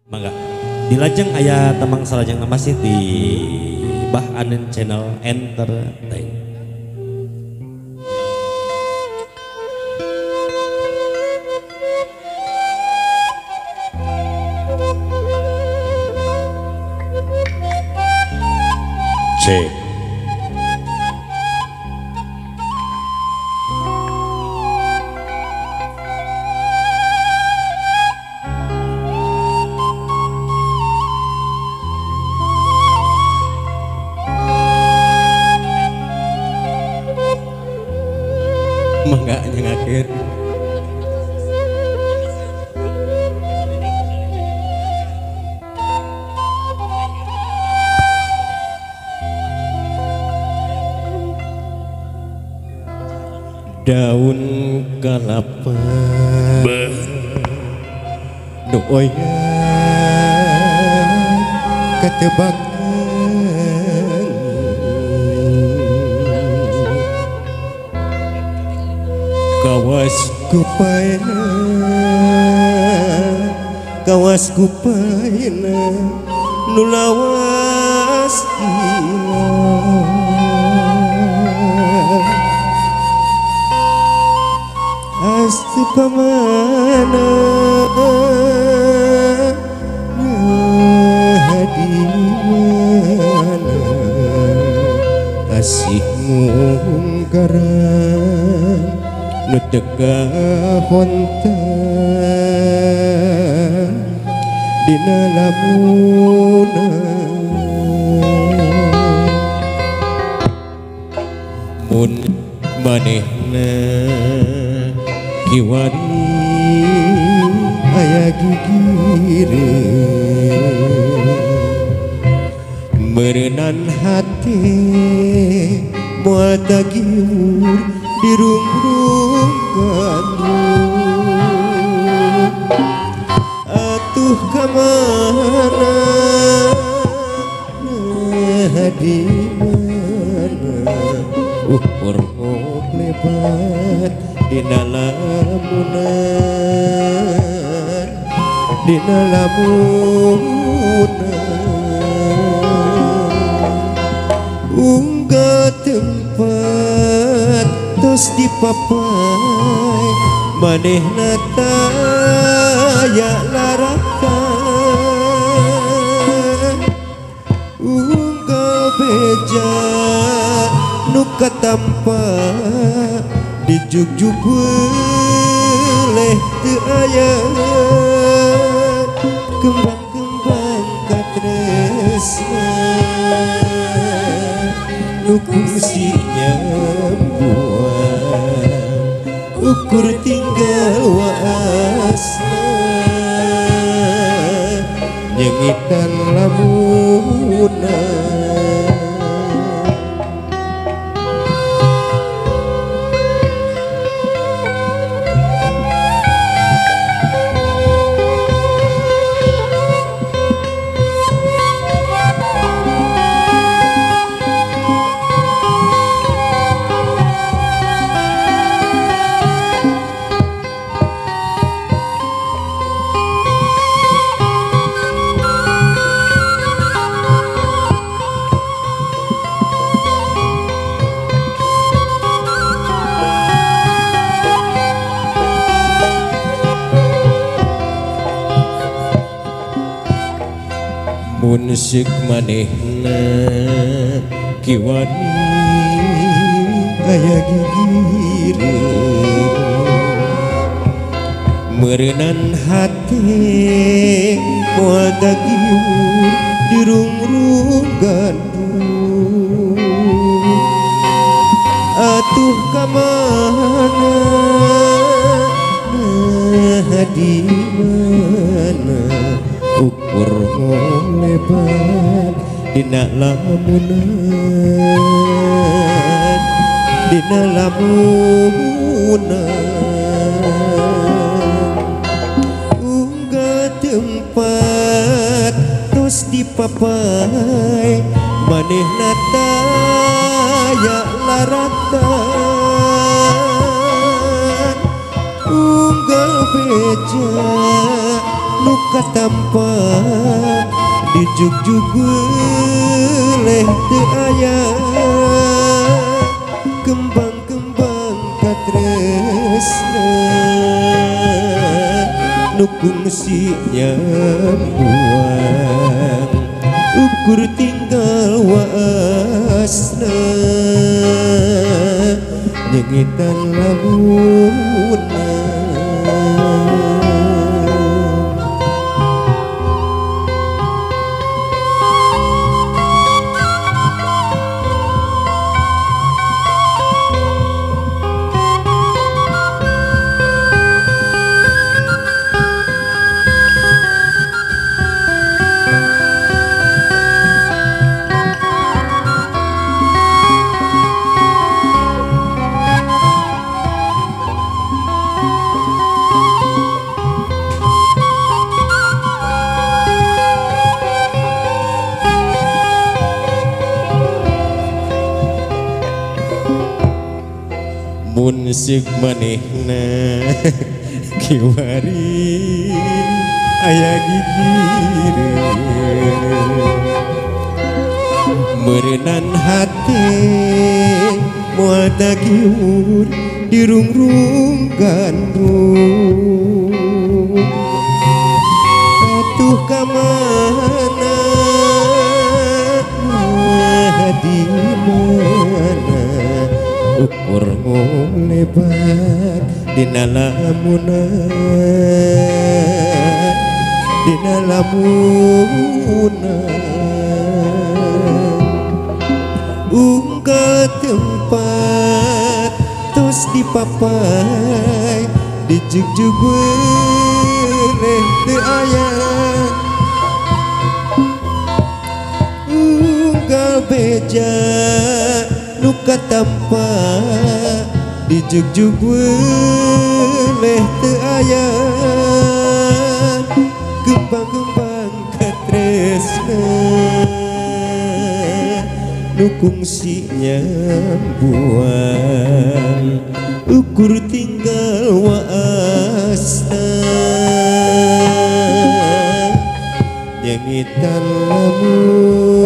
Mangga dilajeng aya temang salajeng masih di Bah Anen Channel Entertain. Cek mangga nyengakeun daun kalapa nu oyah katebak kawas kupaina nu lawas asti pamana hadi mana asihmu garang nu teka hontan dina lamunan mun manehna kiwari aya gigireun meureunnan hate moal tagiur dirungrungkan atuh kamana di mana ukur lebat dina lamunan unggah tempat tos dipapai manehna taya larakan unggah beja nu katampa dijuk-juk boleh teu aya kembang-kembang katresna nu kusi nyambuan ukur tinggal waasna nyengitan lamunan mun seuk manehna kiwani aya gigireun meureunnan hate moal tagiur dirungrungkan atuh kamana di mana ukur lebat dina lamunan unggah tempat tos dipapai manehna taya laratan unggal beja nuka tanpa dijuk-juk leh teu aya kembang-kembang katresna nu kungsi nyambuan ukur tinggal waasna nyengitan labunan. Mun sik manehna kiwari aya gigireun meureunnan hate moal tagiur dirungrung gandrung atuh ka mana di mana ukur ngolebat dina lamunan dina lamunan unggal tempat tos dipapai dijuk-juk leh teu aya unggal beja nuka tanpa dijuk-juk leh teu aya kembang-kembang katresna nu kungsi nyambuan ukur tinggal waasna nyengitan lamunan.